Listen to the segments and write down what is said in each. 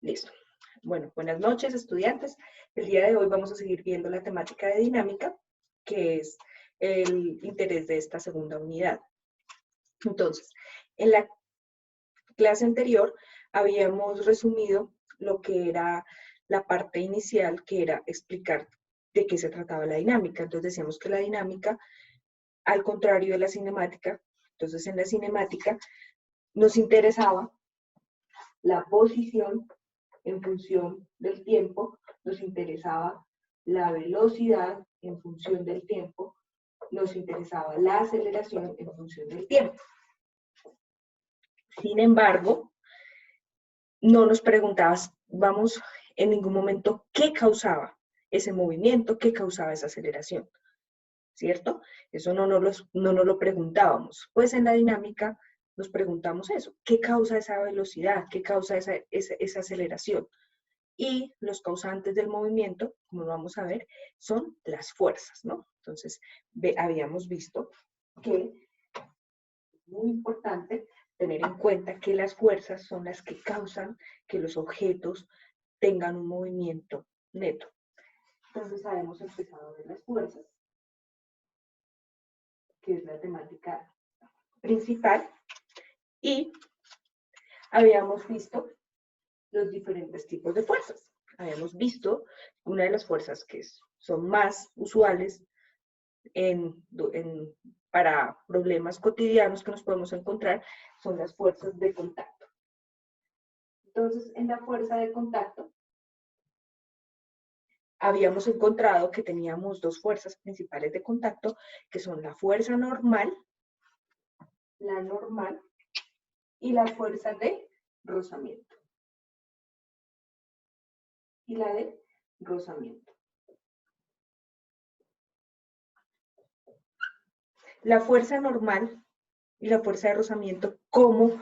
Listo. Bueno, buenas noches, estudiantes. El día de hoy vamos a seguir viendo la temática de dinámica, que es el interés de esta segunda unidad. Entonces, en la clase anterior habíamos resumido lo que era la parte inicial, que era explicar de qué se trataba la dinámica. Entonces decíamos que la dinámica, al contrario de la cinemática, entonces en la cinemática nos interesaba la posición en función del tiempo, nos interesaba la velocidad en función del tiempo, nos interesaba la aceleración en función del tiempo. Sin embargo, no nos preguntabas, vamos, en ningún momento, qué causaba ese movimiento, qué causaba esa aceleración, ¿cierto? Eso no nos lo preguntábamos. Pues en la dinámica nos preguntamos eso, ¿qué causa esa velocidad? ¿Qué causa esa aceleración? Y los causantes del movimiento, como lo vamos a ver, son las fuerzas, ¿no? Entonces, habíamos visto que es muy importante tener en cuenta que las fuerzas son las que causan que los objetos tengan un movimiento neto. Entonces, habíamos empezado a ver las fuerzas, que es la temática principal, y habíamos visto los diferentes tipos de fuerzas. Habíamos visto una de las fuerzas que son más usuales para problemas cotidianos que nos podemos encontrar, son las fuerzas de contacto. Entonces, en la fuerza de contacto, habíamos encontrado que teníamos dos fuerzas principales de contacto, que son la fuerza normal, y la fuerza de rozamiento. La fuerza normal y la fuerza de rozamiento, como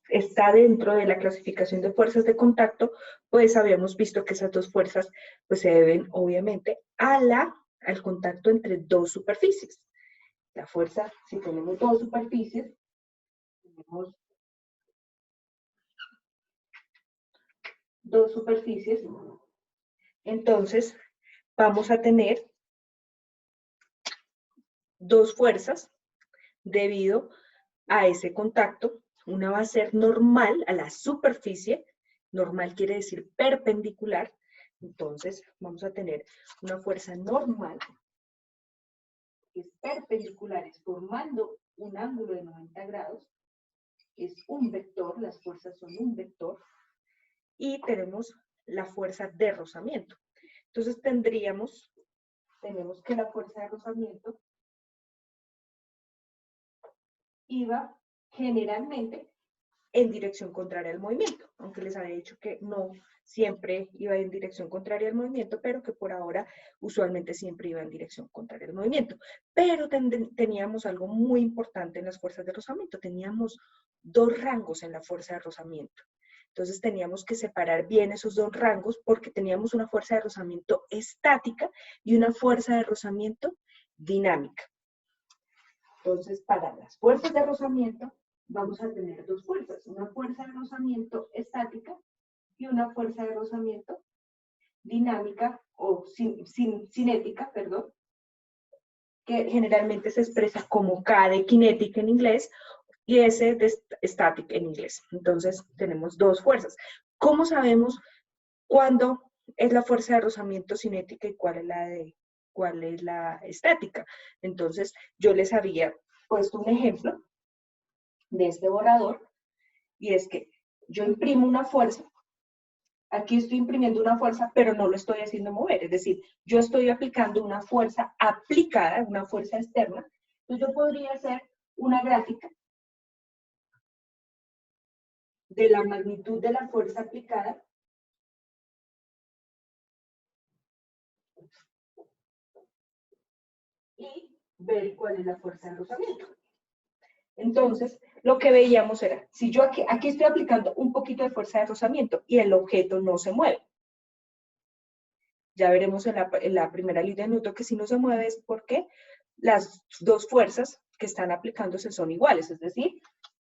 está dentro de la clasificación de fuerzas de contacto, pues habíamos visto que esas dos fuerzas pues se deben obviamente al contacto entre dos superficies. La fuerza, si tenemos dos superficies, entonces vamos a tener dos fuerzas debido a ese contacto. Una va a ser normal a la superficie, normal quiere decir perpendicular, entonces vamos a tener una fuerza normal, que es perpendicular, es formando un ángulo de 90 grados, es un vector, las fuerzas son un vector, y tenemos la fuerza de rozamiento. Entonces tenemos que la fuerza de rozamiento iba generalmente en dirección contraria al movimiento, aunque les había dicho que no siempre iba en dirección contraria al movimiento, pero que por ahora usualmente siempre iba en dirección contraria al movimiento. Pero teníamos algo muy importante en las fuerzas de rozamiento, teníamos dos rangos en la fuerza de rozamiento. Entonces teníamos que separar bien esos dos rangos porque teníamos una fuerza de rozamiento estática y una fuerza de rozamiento dinámica. Entonces, para las fuerzas de rozamiento, vamos a tener dos fuerzas, una fuerza de rozamiento estática y una fuerza de rozamiento dinámica o cinética, perdón, que generalmente se expresa como K de kinetic en inglés y S de static en inglés. Entonces, tenemos dos fuerzas. ¿Cómo sabemos cuándo es la fuerza de rozamiento cinética y cuál es la estática? Entonces, yo les había puesto un ejemplo de este borrador, y es que yo imprimo una fuerza, aquí estoy imprimiendo una fuerza, pero no lo estoy haciendo mover, es decir, yo estoy aplicando una fuerza aplicada, una fuerza externa, entonces yo podría hacer una gráfica de la magnitud de la fuerza aplicada y ver cuál es la fuerza de rozamiento. Entonces, lo que veíamos era, si yo aquí estoy aplicando un poquito de fuerza de rozamiento y el objeto no se mueve. Ya veremos en la primera línea de Newton que si no se mueve es porque las dos fuerzas que están aplicándose son iguales, es decir,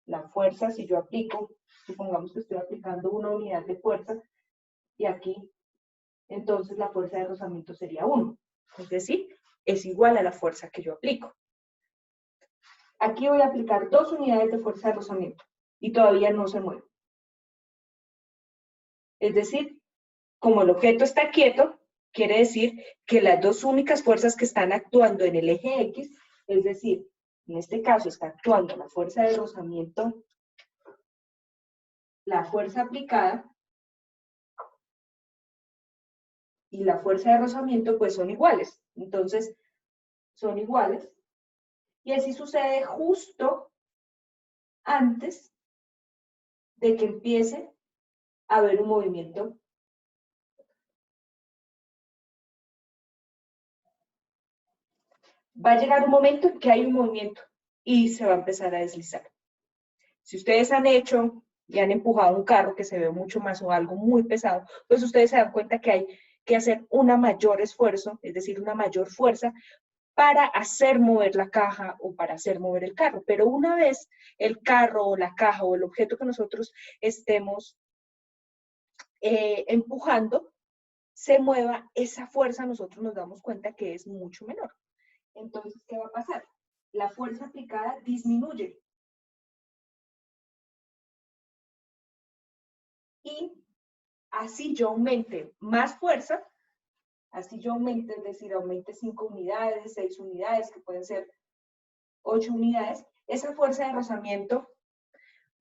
la fuerza, si yo aplico, supongamos que estoy aplicando una unidad de fuerza, y aquí, entonces la fuerza de rozamiento sería 1. Es decir, es igual a la fuerza que yo aplico. Aquí voy a aplicar 2 unidades de fuerza de rozamiento y todavía no se mueve. Es decir, como el objeto está quieto, quiere decir que las dos únicas fuerzas que están actuando en el eje X, es decir, en este caso está actuando la fuerza de rozamiento, la fuerza aplicada y la fuerza de rozamiento, pues son iguales. Entonces, son iguales. Y así sucede justo antes de que empiece a haber un movimiento. Va a llegar un momento en que hay un movimiento y se va a empezar a deslizar. Si ustedes han hecho y han empujado un carro que se ve mucho más o algo muy pesado, pues ustedes se dan cuenta que hay que hacer un mayor esfuerzo, es decir, una mayor fuerza para hacer mover la caja o para hacer mover el carro. Pero una vez el carro o la caja o el objeto que nosotros estemos empujando se mueva, esa fuerza nosotros nos damos cuenta que es mucho menor. Entonces, ¿qué va a pasar? La fuerza aplicada disminuye. Y así yo aumente más fuerza, así yo aumente, es decir, aumente 5 unidades, 6 unidades, que pueden ser 8 unidades, esa fuerza de rozamiento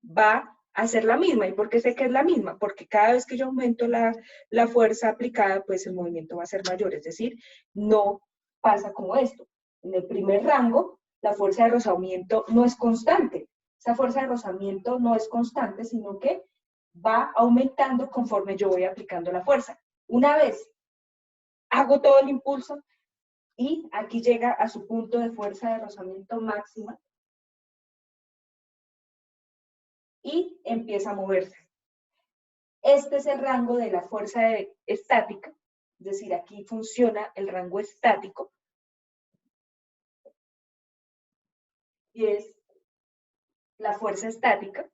va a ser la misma. ¿Y por qué sé que es la misma? Porque cada vez que yo aumento la fuerza aplicada, pues el movimiento va a ser mayor, es decir, no pasa como esto. En el primer rango, la fuerza de rozamiento no es constante. Esa fuerza de rozamiento no es constante, sino que va aumentando conforme yo voy aplicando la fuerza. Una vez hago todo el impulso y aquí llega a su punto de fuerza de rozamiento máxima y empieza a moverse. Este es el rango de la fuerza estática, es decir, aquí funciona el rango estático y es la fuerza estática,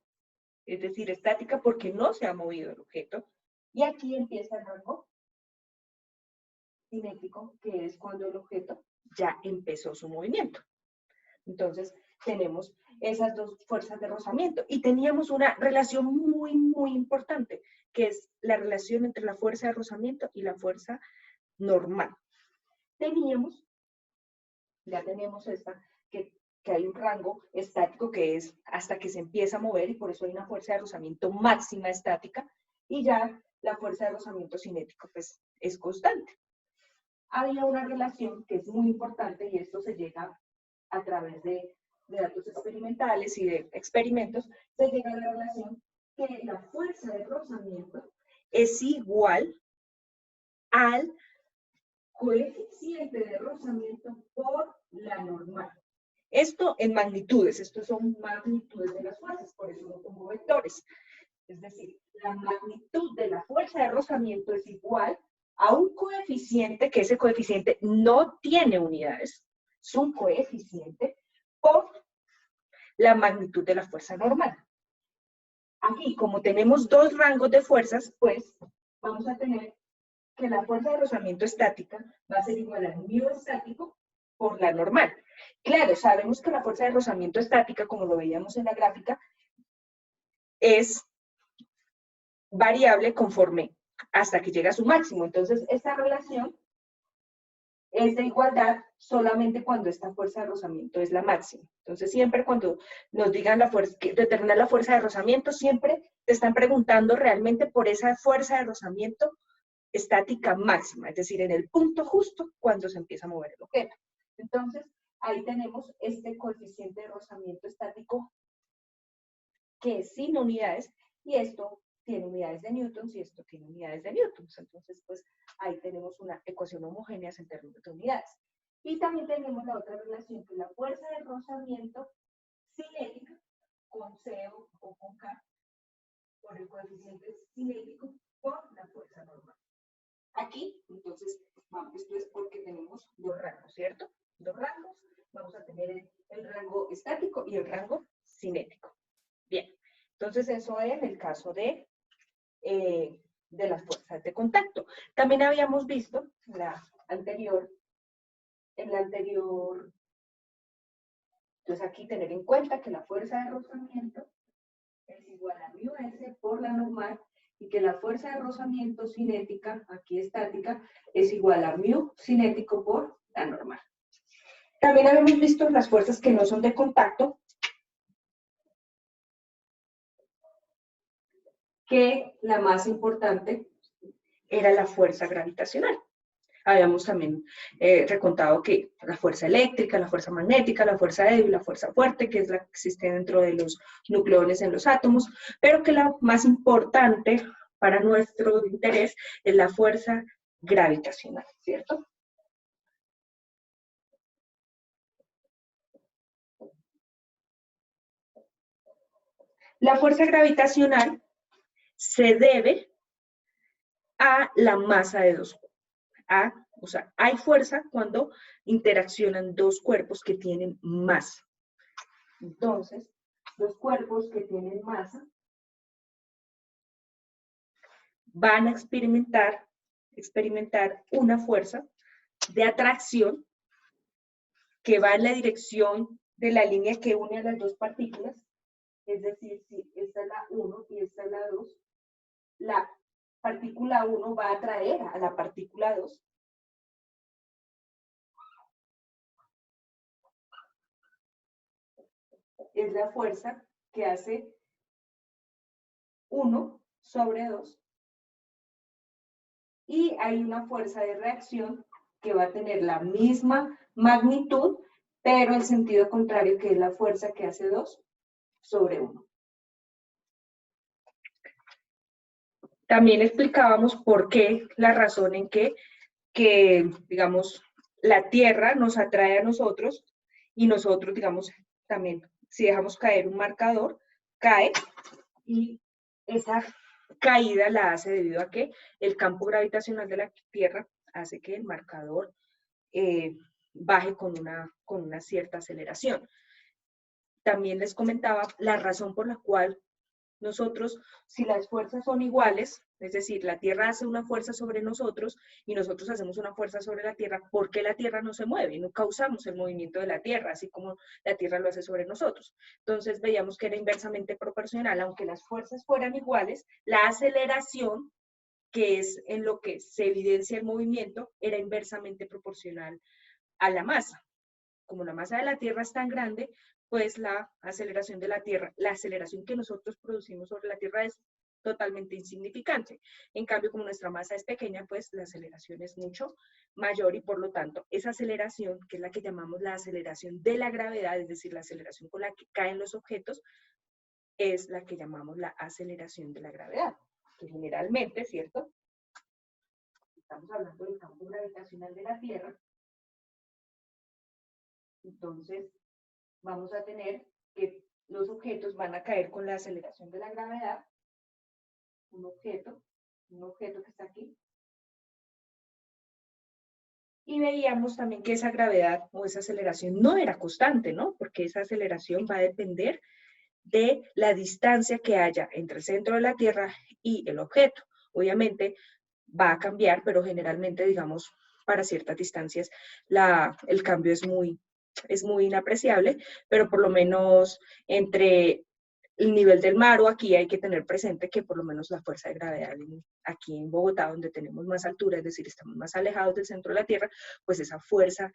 es decir, estática porque no se ha movido el objeto, y aquí empieza el rango cinético, que es cuando el objeto ya empezó su movimiento. Entonces, tenemos esas dos fuerzas de rozamiento y teníamos una relación muy, muy importante, que es la relación entre la fuerza de rozamiento y la fuerza normal. Ya tenemos esta, que hay un rango estático que es hasta que se empieza a mover y por eso hay una fuerza de rozamiento máxima estática y ya la fuerza de rozamiento cinético pues es constante. Había una relación que es muy importante y esto se llega a través de datos experimentales y de experimentos, se llega a la relación que la fuerza de rozamiento es igual al coeficiente de rozamiento por la normal. Esto en magnitudes, estos son magnitudes de las fuerzas, por eso no pongo vectores. Es decir, la magnitud de la fuerza de rozamiento es igual a un coeficiente, que ese coeficiente no tiene unidades, es un coeficiente por la magnitud de la fuerza normal. Aquí, como tenemos dos rangos de fuerzas, pues vamos a tener que la fuerza de rozamiento estática va a ser igual al mu estático por la normal. Claro, sabemos que la fuerza de rozamiento estática, como lo veíamos en la gráfica, es variable conforme hasta que llega a su máximo. Entonces, esta relación es de igualdad solamente cuando esta fuerza de rozamiento es la máxima. Entonces, siempre cuando nos digan la fuerza, determinar la fuerza de rozamiento, siempre te están preguntando realmente por esa fuerza de rozamiento estática máxima, es decir, en el punto justo cuando se empieza a mover el objeto. Entonces, ahí tenemos este coeficiente de rozamiento estático que es sin unidades, y esto tiene unidades de newtons y esto tiene unidades de newtons. Entonces, pues ahí tenemos una ecuación homogénea en términos de unidades. Y también tenemos la otra relación, que es la fuerza de rozamiento cinética con C o con K, por el coeficiente cinético por la fuerza normal. Aquí, entonces, vamos, esto es porque tenemos dos rangos, ¿cierto? Dos rangos. Vamos a tener el rango estático y el rango cinético. Bien, entonces eso es el caso de de las fuerzas de contacto. También habíamos visto en la anterior, entonces aquí tener en cuenta que la fuerza de rozamiento es igual a μs por la normal y que la fuerza de rozamiento cinética, aquí estática, es igual a μ cinético por la normal. También habíamos visto las fuerzas que no son de contacto, que la más importante era la fuerza gravitacional. Habíamos también recontado que la fuerza eléctrica, la fuerza magnética, la fuerza débil, la fuerza fuerte, que es la que existe dentro de los nucleones en los átomos, pero que la más importante para nuestro interés es la fuerza gravitacional, ¿cierto? La fuerza gravitacional se debe a la masa de dos cuerpos. O sea, hay fuerza cuando interaccionan dos cuerpos que tienen masa. Entonces, los cuerpos que tienen masa van a experimentar una fuerza de atracción que va en la dirección de la línea que une a las dos partículas. Es decir, si esta es la 1 y esta es la 2, la partícula 1 va a atraer a la partícula 2. Es la fuerza que hace 1 sobre 2. Y hay una fuerza de reacción que va a tener la misma magnitud, pero el sentido contrario, que es la fuerza que hace 2 sobre 1. También explicábamos por qué, la razón en que digamos, la Tierra nos atrae a nosotros y nosotros, digamos, también, si dejamos caer un marcador, cae y esa caída la hace debido a que el campo gravitacional de la Tierra hace que el marcador baje con una cierta aceleración. También les comentaba la razón por la cual nosotros, si las fuerzas son iguales, es decir, la Tierra hace una fuerza sobre nosotros y nosotros hacemos una fuerza sobre la Tierra, ¿por qué la Tierra no se mueve? No causamos el movimiento de la Tierra, así como la Tierra lo hace sobre nosotros. Entonces veíamos que era inversamente proporcional, aunque las fuerzas fueran iguales, la aceleración, que es en lo que se evidencia el movimiento, era inversamente proporcional a la masa. Como la masa de la Tierra es tan grande, pues la aceleración de la Tierra, la aceleración que nosotros producimos sobre la Tierra es totalmente insignificante. En cambio, como nuestra masa es pequeña, pues la aceleración es mucho mayor y por lo tanto esa aceleración, que es la que llamamos la aceleración de la gravedad, es decir, la aceleración con la que caen los objetos, es la que llamamos la aceleración de la gravedad, que generalmente, ¿cierto? Estamos hablando del campo gravitacional de la Tierra. Entonces, vamos a tener que los objetos van a caer con la aceleración de la gravedad. Un objeto que está aquí. Y veíamos también que esa gravedad o esa aceleración no era constante, ¿no? Porque esa aceleración va a depender de la distancia que haya entre el centro de la Tierra y el objeto. Obviamente va a cambiar, pero generalmente, digamos, para ciertas distancias, el cambio es muy inapreciable, pero por lo menos entre el nivel del mar o aquí hay que tener presente que por lo menos la fuerza de gravedad aquí en Bogotá, donde tenemos más altura, es decir, estamos más alejados del centro de la Tierra, pues esa fuerza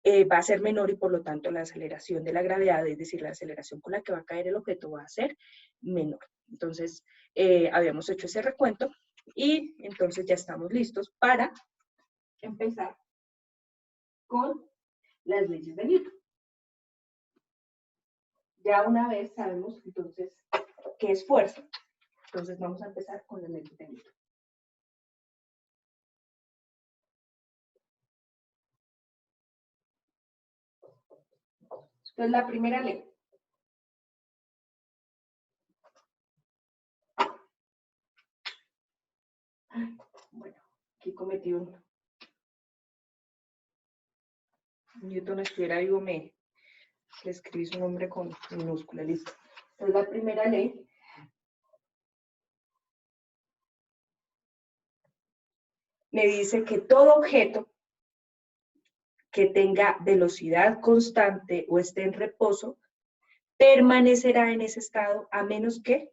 va a ser menor y por lo tanto la aceleración de la gravedad, es decir, la aceleración con la que va a caer el objeto va a ser menor. Entonces, habíamos hecho ese recuento y entonces ya estamos listos para empezar con las leyes de Newton. Ya una vez sabemos entonces qué es fuerza, entonces vamos a empezar con las leyes de Newton. Entonces la primera ley. Bueno, aquí cometí un... Newton estuviera vivo, le escribí su nombre con minúscula, listo. Entonces la primera ley me dice que todo objeto que tenga velocidad constante o esté en reposo, permanecerá en ese estado a menos que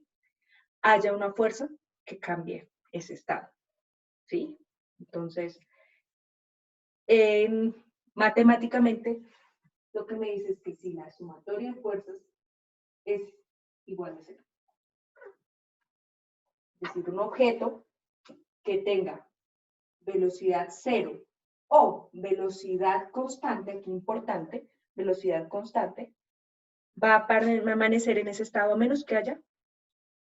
haya una fuerza que cambie ese estado, ¿sí? Entonces, matemáticamente, lo que me dice es que si la sumatoria de fuerzas es igual a cero, es decir, un objeto que tenga velocidad cero o velocidad constante, aquí importante, velocidad constante, va a permanecer en ese estado a menos que haya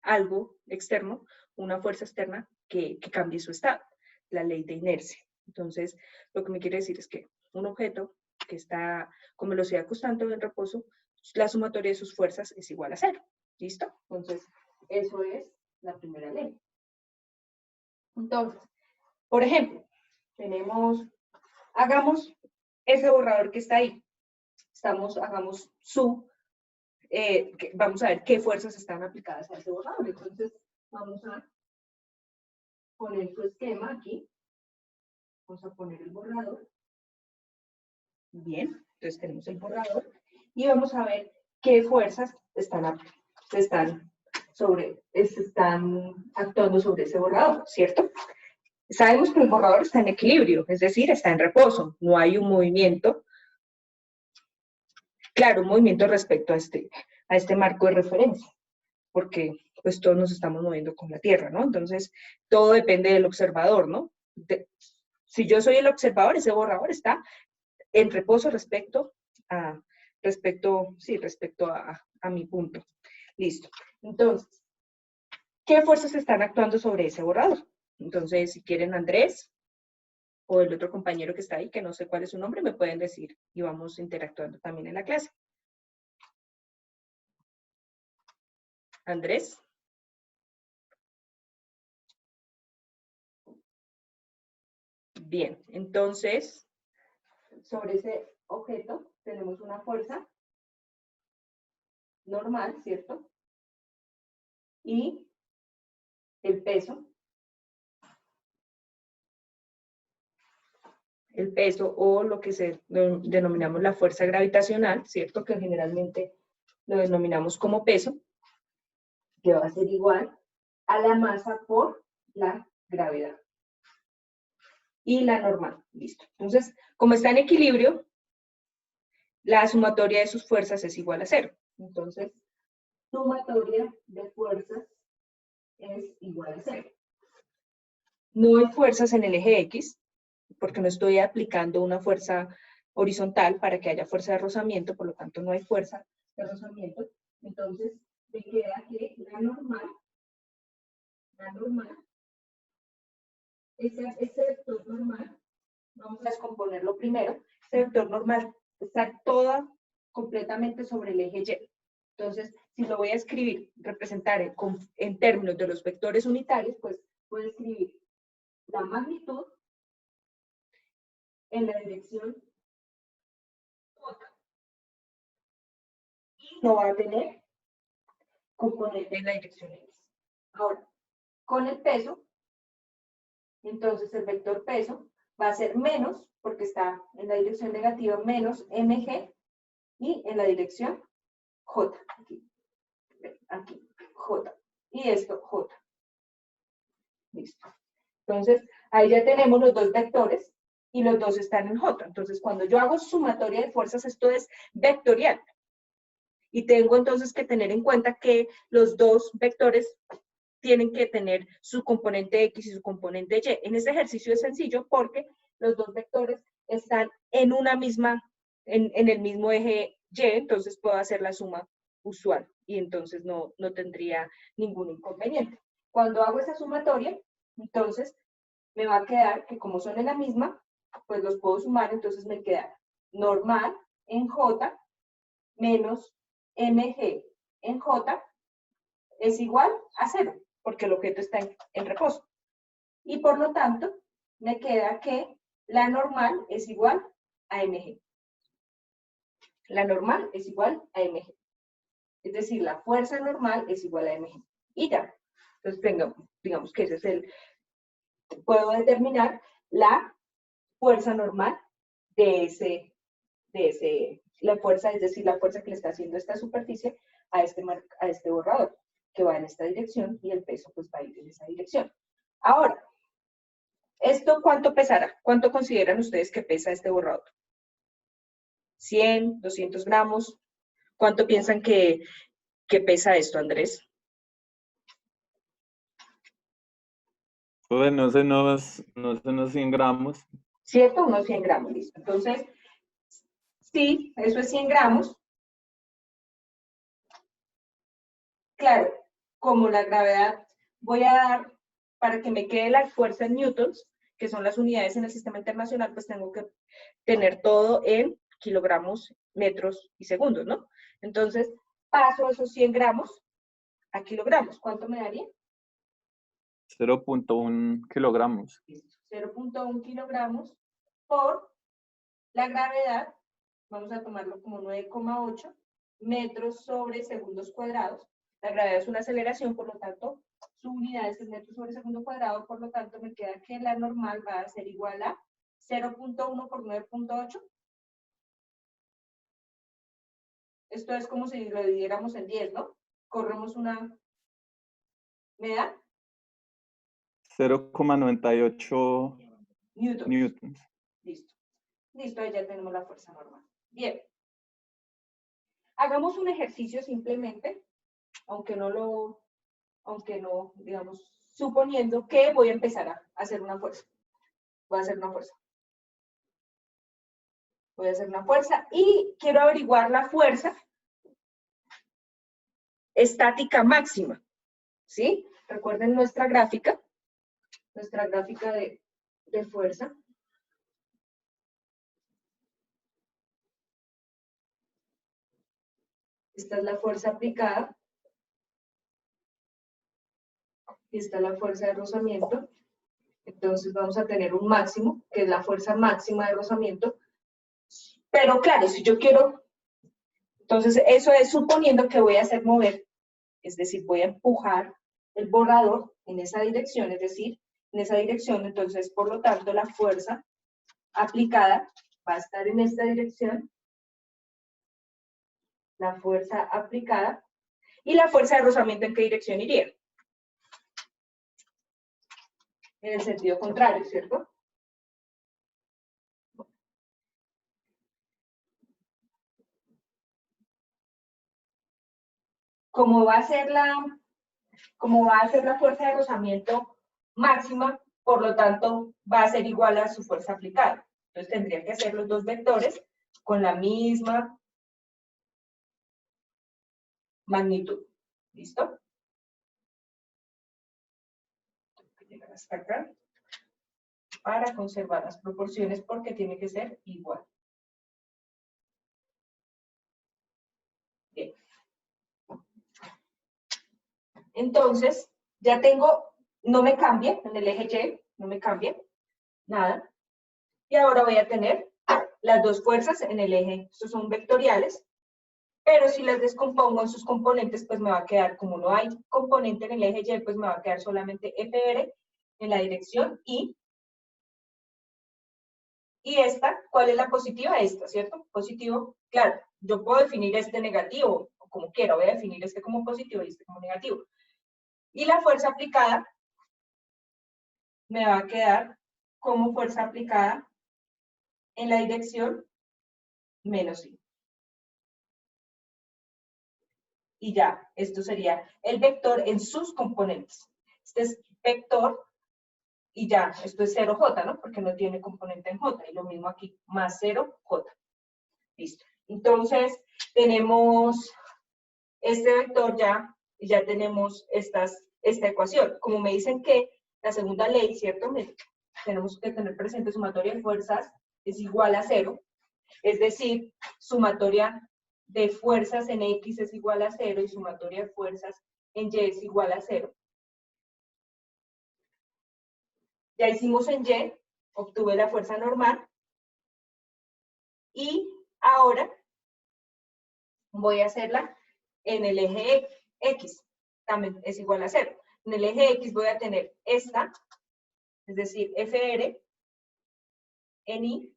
algo externo, una fuerza externa que cambie su estado, la ley de inercia. Entonces, lo que me quiere decir es que un objeto que está con velocidad constante o en reposo, la sumatoria de sus fuerzas es igual a cero. ¿Listo? Entonces, eso es la primera ley. Entonces, por ejemplo, hagamos ese borrador que está ahí. Hagamos vamos a ver qué fuerzas están aplicadas a ese borrador. Entonces, vamos a poner su esquema aquí. Vamos a poner el borrador. Bien, entonces tenemos el borrador. Y vamos a ver qué fuerzas están actuando sobre ese borrador, ¿cierto? Sabemos que el borrador está en equilibrio, es decir, está en reposo. No hay un movimiento. Claro, un movimiento respecto a este marco de referencia, porque pues todos nos estamos moviendo con la Tierra, ¿no? Entonces, todo depende del observador, ¿no? Si yo soy el observador, ese borrador está en reposo respecto a mi punto. Listo. Entonces, ¿qué fuerzas están actuando sobre ese borrador? Entonces, si quieren Andrés o el otro compañero que está ahí, que no sé cuál es su nombre, me pueden decir y vamos interactuando también en la clase. Andrés. Bien, entonces, sobre ese objeto tenemos una fuerza normal, ¿cierto? Y el peso o lo que denominamos la fuerza gravitacional, ¿cierto? Que generalmente lo denominamos como peso, que va a ser igual a la masa por la gravedad. Y la normal, listo. Entonces, como está en equilibrio, la sumatoria de sus fuerzas es igual a cero. Entonces, sumatoria de fuerzas es igual a cero. No hay fuerzas en el eje X, porque no estoy aplicando una fuerza horizontal para que haya fuerza de rozamiento, por lo tanto no hay fuerza de rozamiento. Entonces, me queda que la normal, ese vector normal, vamos a descomponerlo primero, ese vector normal está toda completamente sobre el eje Y. Entonces, si lo voy a escribir, representar en términos de los vectores unitarios, pues puedo escribir la magnitud en la dirección J y no va a tener componente en la dirección X. Ahora, con el peso, entonces el vector peso va a ser menos, porque está en la dirección negativa, menos mg, y en la dirección J, aquí, J, y esto J. Listo. Entonces, ahí ya tenemos los dos vectores, y los dos están en J. Entonces, cuando yo hago sumatoria de fuerzas, esto es vectorial. Y tengo entonces que tener en cuenta que los dos vectores tienen que tener su componente X y su componente Y. En este ejercicio es sencillo porque los dos vectores están en el mismo eje Y, entonces puedo hacer la suma usual y entonces no tendría ningún inconveniente. Cuando hago esa sumatoria, entonces me va a quedar que como son en la misma, pues los puedo sumar, entonces me queda normal en J menos mg en J es igual a 0, porque el objeto está en reposo. Y por lo tanto, me queda que la normal es igual a mg. La normal es igual a mg. Es decir, la fuerza normal es igual a mg. Y ya. Entonces, digamos que ese es puedo determinar la fuerza normal de la fuerza, es decir, la fuerza que le está haciendo esta superficie a este borrador, que va en esta dirección y el peso pues va a ir en esa dirección. Ahora, ¿esto cuánto pesará? ¿Cuánto consideran ustedes que pesa este borrador? ¿100, 200 gramos? ¿Cuánto piensan que pesa esto, Andrés? Pues no sé, unos 100 gramos. ¿Cierto? Unos 100 gramos, listo. Entonces, sí, eso es 100 gramos. Claro, como la gravedad, voy a dar, para que me quede la fuerza en newtons, que son las unidades en el sistema internacional, pues tengo que tener todo en kilogramos, metros y segundos, ¿no? Entonces, paso esos 100 gramos a kilogramos. ¿Cuánto me daría? 0.1 kilogramos. 0.1 kilogramos por la gravedad, vamos a tomarlo como 9,8 metros sobre segundos cuadrados. La gravedad es una aceleración, por lo tanto, su unidad es el metro sobre segundo cuadrado, por lo tanto, me queda que la normal va a ser igual a 0.1 por 9.8. Esto es como si lo dividiéramos en 10, ¿no? Corremos una... ¿Me da? 0,98 newtons. Listo. Listo, ahí ya tenemos la fuerza normal. Bien. Hagamos un ejercicio simplemente, aunque no, digamos, suponiendo que voy a empezar a hacer una fuerza. Voy a hacer una fuerza. Voy a hacer una fuerza y quiero averiguar la fuerza estática máxima. ¿Sí? Recuerden nuestra gráfica de fuerza. Esta es la fuerza aplicada. Esta es la fuerza de rozamiento. Entonces vamos a tener un máximo, que es la fuerza máxima de rozamiento. Pero claro, si yo quiero... Entonces eso es suponiendo que voy a hacer mover, es decir, voy a empujar el borrador en esa dirección, es decir, en esa dirección, entonces por lo tanto la fuerza aplicada va a estar en esta dirección, la fuerza aplicada, y la fuerza de rozamiento ¿en qué dirección iría? En el sentido contrario, ¿cierto? Como va a ser la fuerza de rozamiento máxima, por lo tanto, va a ser igual a su fuerza aplicada. Entonces tendría que hacer los dos vectores con la misma magnitud. ¿Listo? Tengo que llegar hasta acá para conservar las proporciones porque tiene que ser igual. Bien. Entonces, ya tengo, no me cambia en el eje Y, no me cambia nada. Y ahora voy a tener las dos fuerzas en el eje, estos son vectoriales, pero si las descompongo en sus componentes, pues me va a quedar, como no hay componente en el eje Y, pues me va a quedar solamente FR en la dirección Y. Y esta, ¿cuál es la positiva? Esta, ¿cierto? Positivo, claro, yo puedo definir este negativo, o como quiera, voy a definir este como positivo y este como negativo. Y la fuerza aplicada me va a quedar como fuerza aplicada en la dirección menos I. Y ya, esto sería el vector en sus componentes. Este es vector y ya, esto es 0J, ¿no? Porque no tiene componente en J. Y lo mismo aquí, más 0J. Listo. Entonces, tenemos este vector ya, y ya tenemos esta ecuación. Como me dicen que la segunda ley, ¿cierto? Tenemos que tener presente sumatoria de fuerzas es igual a 0. Es decir, sumatoria de fuerzas en X es igual a 0 y sumatoria de fuerzas en Y es igual a 0. Ya hicimos en Y, obtuve la fuerza normal. Y ahora voy a hacerla en el eje X. También es igual a 0. En el eje X voy a tener esta, es decir, FR, en I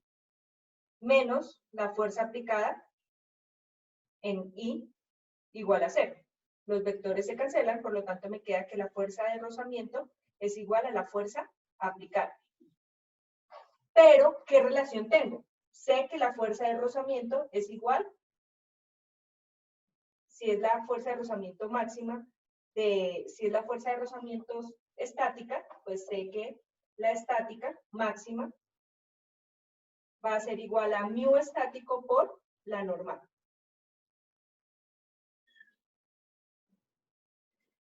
menos la fuerza aplicada en I igual a 0. Los vectores se cancelan, por lo tanto me queda que la fuerza de rozamiento es igual a la fuerza aplicada. Pero, ¿qué relación tengo? Sé que la fuerza de rozamiento es igual, si es la fuerza de rozamiento máxima, si es la fuerza de rozamiento estática, pues sé que la estática máxima va a ser igual a mu estático por la normal.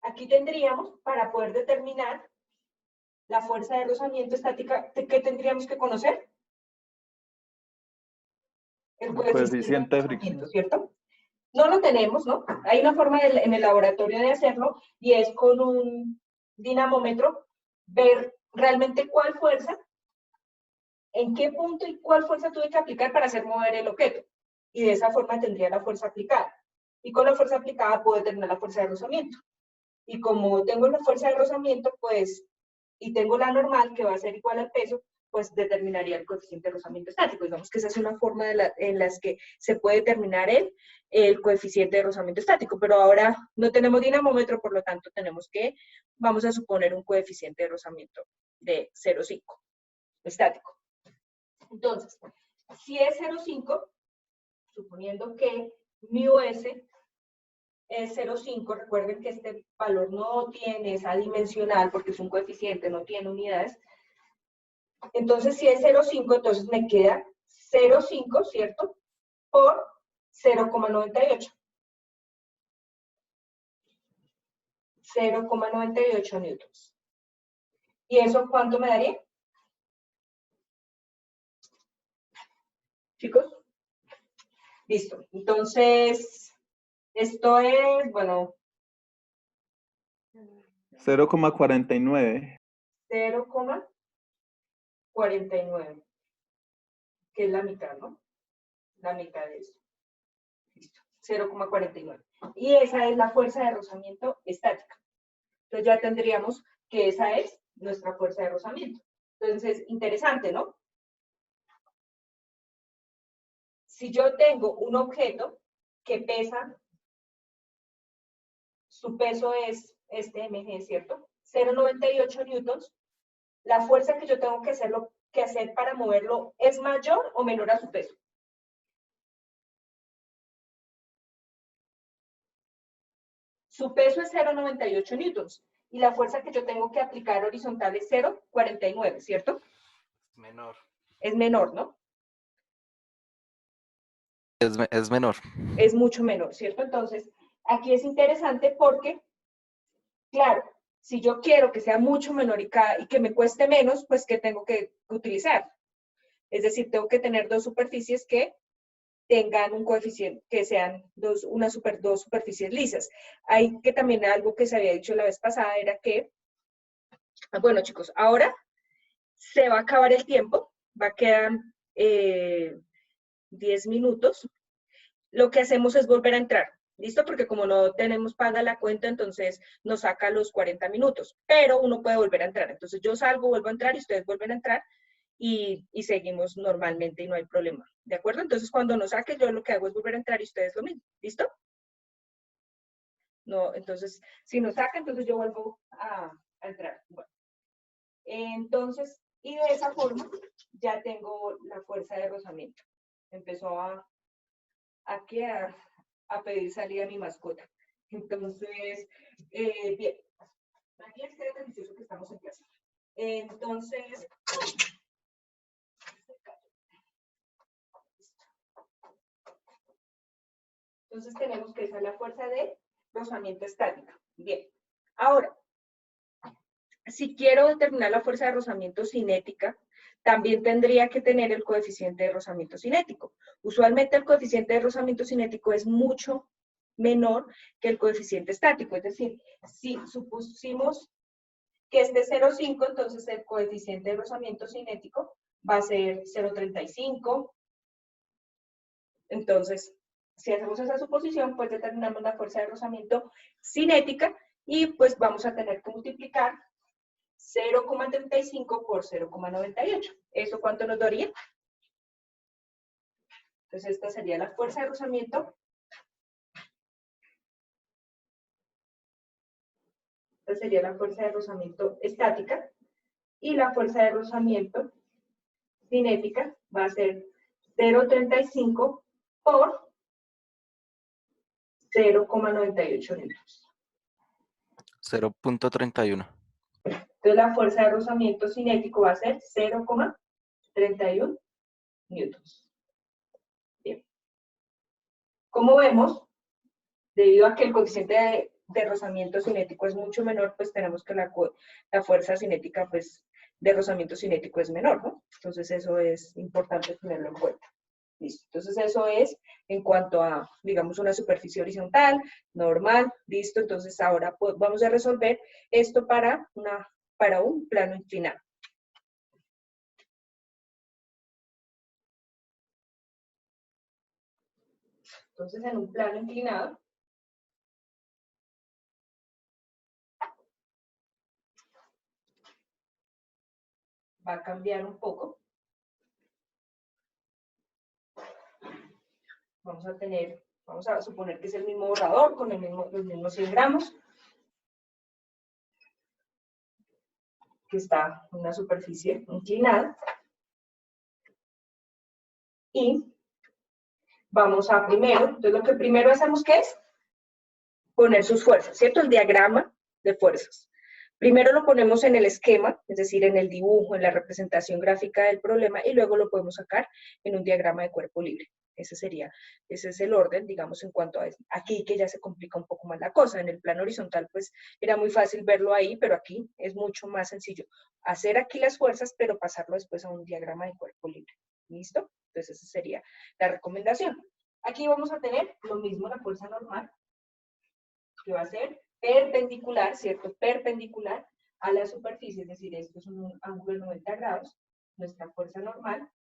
Aquí tendríamos, para poder determinar la fuerza de rozamiento estática, ¿qué tendríamos que conocer? El coeficiente de rozamiento, ¿cierto? No lo tenemos, ¿no? Hay una forma en el laboratorio de hacerlo, y es con un dinamómetro ver realmente cuál fuerza, en qué punto y cuál fuerza tuve que aplicar para hacer mover el objeto. Y de esa forma tendría la fuerza aplicada. Y con la fuerza aplicada puedo determinar la fuerza de rozamiento. Y como tengo la fuerza de rozamiento, pues, y tengo la normal, que va a ser igual al peso, pues determinaría el coeficiente de rozamiento estático. Digamos que esa es una forma en las que se puede determinar el coeficiente de rozamiento estático. Pero ahora no tenemos dinamómetro, por lo tanto vamos a suponer un coeficiente de rozamiento de 0,5 estático. Entonces, si es 0,5, suponiendo que mu s es 0,5, recuerden que este valor no tiene esa dimensional porque es un coeficiente, no tiene unidades. Entonces, si es 0,5, entonces me queda 0,5, ¿cierto? Por 0,98. 0,98 newtons. ¿Y eso cuánto me daría? ¿Chicos? Listo. Entonces, esto es, bueno... 0,49. 0,49. Que es la mitad, ¿no? La mitad de eso. Listo. 0,49. Y esa es la fuerza de rozamiento estática. Entonces ya tendríamos que esa es nuestra fuerza de rozamiento. Entonces, interesante, ¿no? Si yo tengo un objeto que pesa, su peso es este mg, ¿cierto? 0,98 newtons, la fuerza que yo tengo que hacer para moverlo es mayor o menor a su peso. Su peso es 0,98 newtons y la fuerza que yo tengo que aplicar horizontal es 0,49, ¿cierto? Menor. Es menor, ¿no? Es menor. Es mucho menor, ¿cierto? Entonces, aquí es interesante porque, claro, si yo quiero que sea mucho menor y que me cueste menos, pues, ¿qué tengo que utilizar? Es decir, tengo que tener dos superficies que tengan un coeficiente, que sean dos superficies lisas. Hay que también algo que se había dicho la vez pasada era que, bueno, chicos, ahora se va a acabar el tiempo, va a quedar 10 minutos. Lo que hacemos es volver a entrar, ¿listo? Porque como no tenemos paga la cuenta, entonces nos saca los 40 minutos, pero uno puede volver a entrar. Entonces yo salgo, vuelvo a entrar y ustedes vuelven a entrar y seguimos normalmente y no hay problema, ¿de acuerdo? Entonces cuando nos saque, yo lo que hago es volver a entrar y ustedes lo mismo, ¿listo? No, entonces, si nos saca, entonces yo vuelvo a entrar. Bueno, entonces, y de esa forma ya tengo la fuerza de rozamiento. Empezó aquí a pedir salida a mi mascota. Entonces, bien, aquí es que es delicioso que estamos en clase. Entonces, tenemos que esa es la fuerza de rozamiento estática. Bien, ahora, si quiero determinar la fuerza de rozamiento cinética, también tendría que tener el coeficiente de rozamiento cinético. Usualmente el coeficiente de rozamiento cinético es mucho menor que el coeficiente estático. Es decir, si supusimos que este es 0,5, entonces el coeficiente de rozamiento cinético va a ser 0,35. Entonces, si hacemos esa suposición, pues determinamos la fuerza de rozamiento cinética y pues vamos a tener que multiplicar 0,35 por 0,98. ¿Eso cuánto nos daría? Entonces esta sería la fuerza de rozamiento. Esta sería la fuerza de rozamiento estática. Y la fuerza de rozamiento cinética va a ser 0,35 por 0,98 newtons. 0.31. Entonces la fuerza de rozamiento cinético va a ser 0,31 newtons. Bien. Como vemos, debido a que el coeficiente de rozamiento cinético es mucho menor, pues tenemos que la fuerza cinética pues, de rozamiento cinético es menor, ¿no? Entonces eso es importante tenerlo en cuenta. Listo. Entonces eso es en cuanto a, digamos, una superficie horizontal, normal, listo. Entonces ahora pues, vamos a resolver esto para un plano inclinado. Entonces en un plano inclinado, va a cambiar un poco. Vamos a suponer que es el mismo borrador con los mismos 100 gramos. Que está en una superficie inclinada. Y vamos a primero, entonces lo que primero hacemos, ¿qué es? Poner sus fuerzas, ¿cierto? El diagrama de fuerzas. Primero lo ponemos en el esquema, es decir, en el dibujo, en la representación gráfica del problema, y luego lo podemos sacar en un diagrama de cuerpo libre. Ese es el orden, digamos, en cuanto a aquí que ya se complica un poco más la cosa. En el plano horizontal, pues, era muy fácil verlo ahí, pero aquí es mucho más sencillo. Hacer aquí las fuerzas, pero pasarlo después a un diagrama de cuerpo libre. ¿Listo? Entonces, esa sería la recomendación. Aquí vamos a tener lo mismo, la fuerza normal, que va a ser perpendicular, ¿cierto? Perpendicular a la superficie, es decir, esto es un ángulo de 90 grados, nuestra fuerza normal.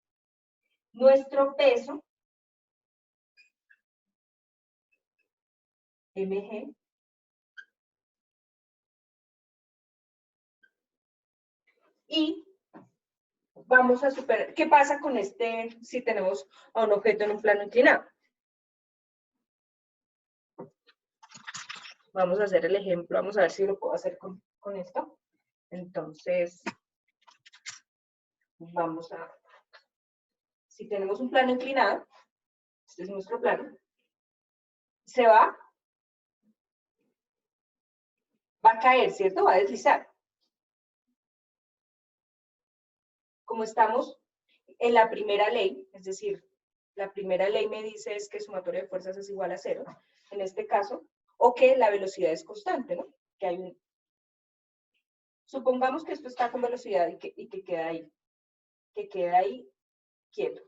Nuestro peso, mg, y vamos a superar. ¿Qué pasa con si tenemos a un objeto en un plano inclinado? Vamos a hacer el ejemplo, vamos a ver si lo puedo hacer con esto. Entonces, si tenemos un plano inclinado, este es nuestro plano, va a caer, ¿cierto? Va a deslizar. Como estamos en la primera ley, es decir, la primera ley me dice es que sumatoria de fuerzas es igual a 0, en este caso, o que la velocidad es constante, ¿no? Supongamos que esto está con velocidad y que queda ahí quieto.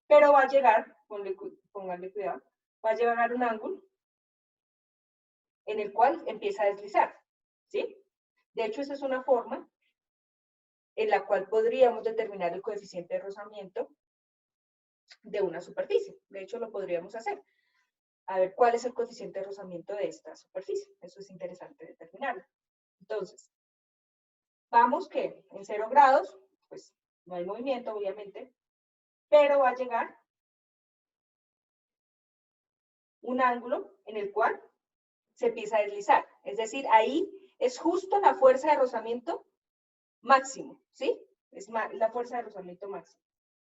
Pero va a llegar, pónganle cuidado, va a llegar a un ángulo en el cual empieza a deslizar, ¿sí? De hecho, esa es una forma en la cual podríamos determinar el coeficiente de rozamiento de una superficie. De hecho, lo podríamos hacer. A ver, ¿cuál es el coeficiente de rozamiento de esta superficie? Eso es interesante determinarlo. Entonces, vamos que en 0 grados, pues no hay movimiento, obviamente, pero va a llegar un ángulo en el cual se empieza a deslizar. Es decir, ahí es justo la fuerza de rozamiento máximo, ¿sí? Es la fuerza de rozamiento máximo.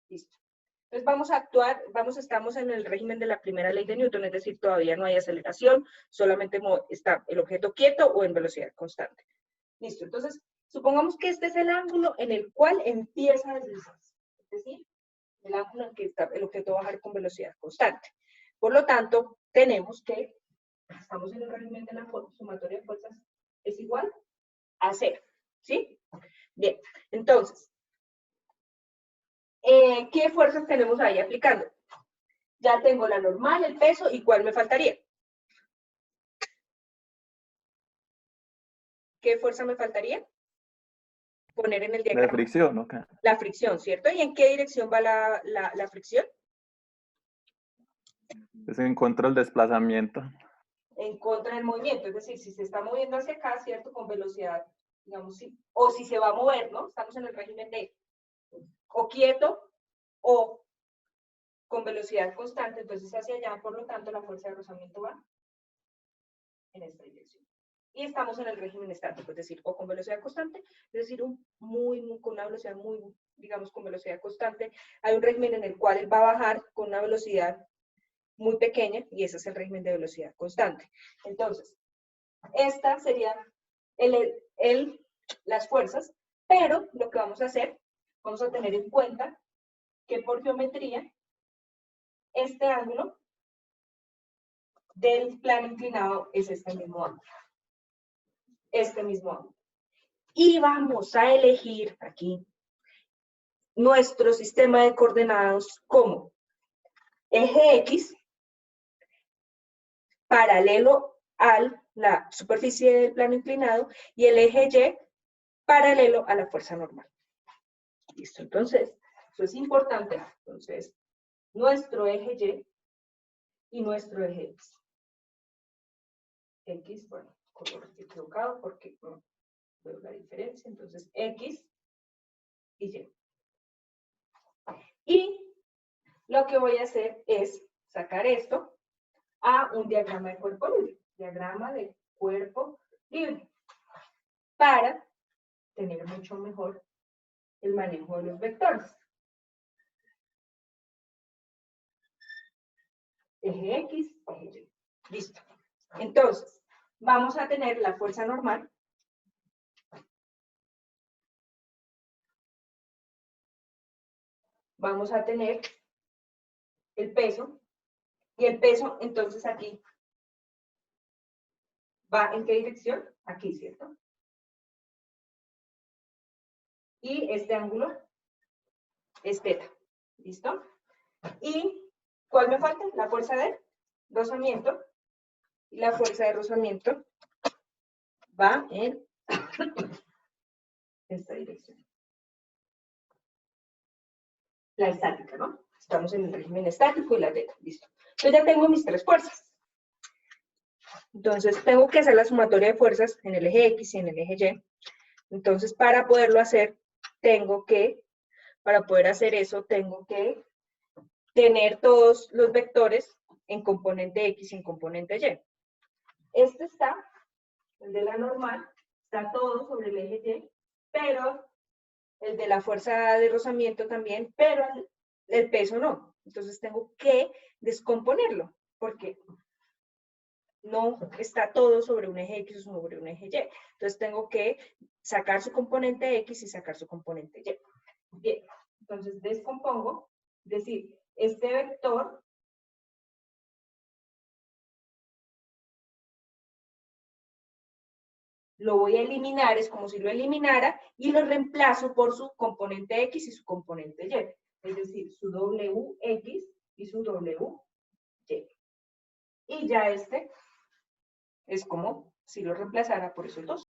Listo. Entonces vamos a actuar, estamos en el régimen de la primera ley de Newton, es decir, todavía no hay aceleración, solamente está el objeto quieto o en velocidad constante. Listo, entonces supongamos que este es el ángulo en el cual empieza a deslizarse, es decir, el ángulo en que el objeto va a bajar con velocidad constante. Por lo tanto, tenemos que, estamos en el régimen de la sumatoria de fuerzas, es igual a 0, ¿sí? Bien, entonces, ¿qué fuerzas tenemos ahí aplicando? Ya tengo la normal, el peso, ¿y cuál me faltaría? ¿Qué fuerza me faltaría? Poner en el diagrama. La fricción, ¿no? La fricción, ¿cierto? ¿Y en qué dirección va la fricción? Es en contra del desplazamiento. En contra del movimiento, es decir, si se está moviendo hacia acá, ¿cierto? Con velocidad, digamos, sí. O si se va a mover, ¿no? Estamos en el régimen de o quieto o con velocidad constante, entonces hacia allá, por lo tanto, la fuerza de rozamiento va en esta dirección. Y estamos en el régimen estático, es decir, o con velocidad constante, es decir, con una velocidad muy, digamos, con velocidad constante. Hay un régimen en el cual él va a bajar con una velocidad muy pequeña, y ese es el régimen de velocidad constante. Entonces, esta sería las fuerzas, pero lo que vamos a hacer, vamos a tener en cuenta que por geometría, este ángulo del plano inclinado es este mismo ángulo. Este mismo ángulo. Y vamos a elegir aquí nuestro sistema de coordenadas como eje X paralelo a la superficie del plano inclinado y el eje Y paralelo a la fuerza normal. Listo, entonces, eso es importante. Entonces, nuestro eje Y nuestro eje X. X, bueno, color equivocado porque no veo la diferencia, entonces X y Y. Y lo que voy a hacer es sacar esto a un diagrama de cuerpo libre. Diagrama de cuerpo libre. Para tener mucho mejor el manejo de los vectores. Eje X, eje Y. Listo. Entonces, vamos a tener la fuerza normal. Vamos a tener el peso. Y el peso, entonces aquí, ¿va en qué dirección? Aquí, ¿cierto? Y este ángulo es θ. ¿Listo? ¿Y cuál me falta? La fuerza de rozamiento. Y la fuerza de rozamiento va en esta dirección. La estática, ¿no? Estamos en el régimen estático y la θ. Listo. Yo ya tengo mis tres fuerzas. Entonces, tengo que hacer la sumatoria de fuerzas en el eje X y en el eje Y. Entonces, para poderlo hacer, para poder hacer eso, tengo que tener todos los vectores en componente X y en componente Y. Este está, el de la normal, está todo sobre el eje Y, pero el de la fuerza de rozamiento también, pero el peso no. Entonces tengo que descomponerlo, porque no está todo sobre un eje X o sobre un eje Y. Entonces tengo que sacar su componente X y sacar su componente Y. Bien, entonces descompongo, es decir, este vector lo voy a eliminar, es como si lo eliminara, y lo reemplazo por su componente X y su componente Y. Es decir, su WX y su WY. Y ya este es como si lo reemplazara por esos dos.